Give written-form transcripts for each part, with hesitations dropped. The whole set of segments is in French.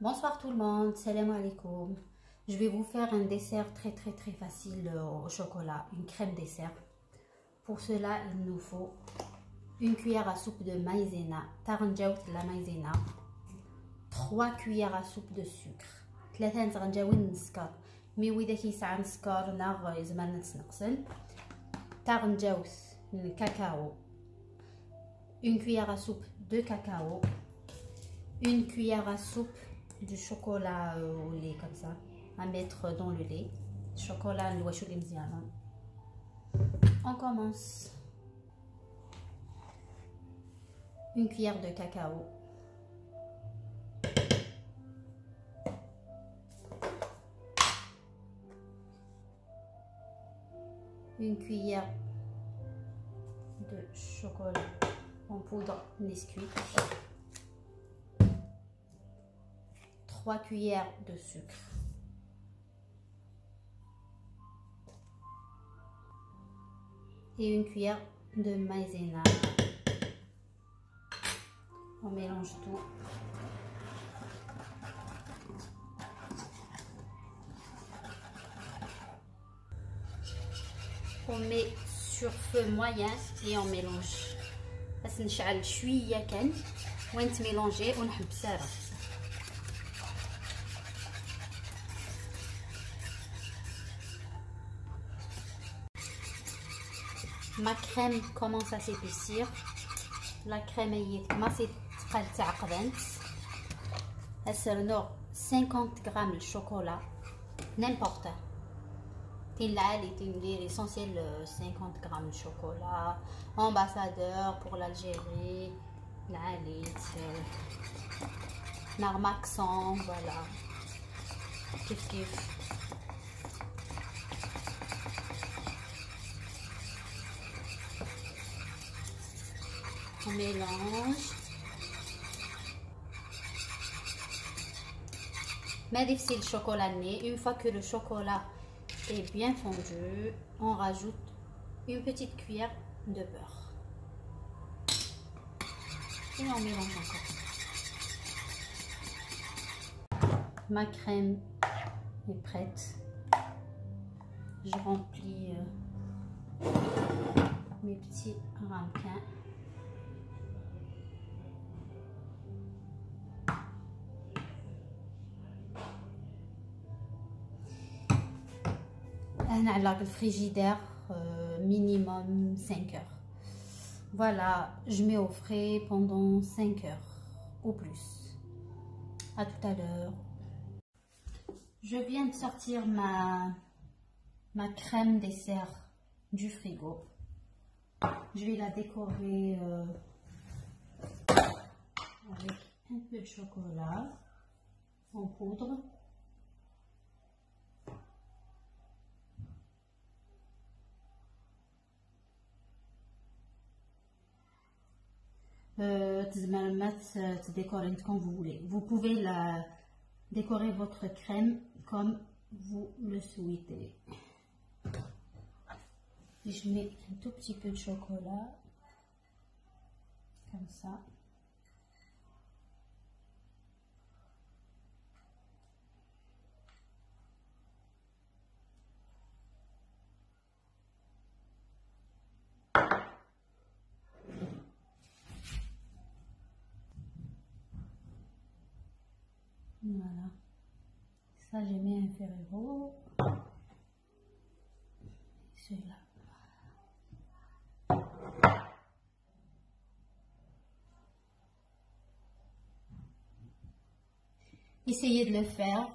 Bonsoir tout le monde, salam alaikum. Je vais vous faire un dessert très facile au chocolat, une crème dessert. Pour cela, il nous faut une cuillère à soupe de maïzena, taranjaout la maïzena, 3 cuillères à soupe de sucre, 3 taranjaout نسكر مي وإذا كيسعى نسكر ناغ يزمان نتنقصن taranjaout cacao, une cuillère à soupe de cacao, une cuillère à soupe du chocolat au lait comme ça à mettre dans le lait. Chocolat on commence. Une cuillère de cacao, une cuillère de chocolat en poudre Nesquik, 3 cuillères de sucre, et une cuillère de maïzena. On mélange tout. On met sur feu moyen et on mélange. بس نشعل شويه كان وين تميلونجي ونحبسها. Ma crème commence à s'épaissir. La crème est commencée à تعقدنت. هسه 50 grammes de chocolat n'importe. L'essentiel 50 grammes de chocolat ambassadeur pour l'Algérie, Narmaxan, voilà, kif. On mélange. Mais difficile le chocolat né. Une fois que le chocolat est bien fondu, on rajoute une petite cuillère de beurre et on mélange encore. Ma crème est prête. Je remplis mes petits ramequins. على الفريجيدير minimum 5 heures. Voilà, je mets au frais pendant 5 heures ou plus. À tout à l'heure. Je viens de sortir ma crème dessert du frigo. Je vais la décorer avec un peu de chocolat en poudre. Décorer comme vous voulez. Vous pouvez décorer votre crème comme vous le souhaitez. Je mets un tout petit peu de chocolat comme ça. Voilà, ça j'ai mis un Ferrero, celui-là. Essayez de le faire,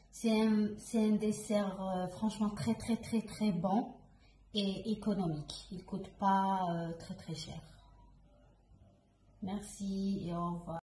c'est un dessert franchement très bon et économique, il coûte pas très cher. Merci et au revoir.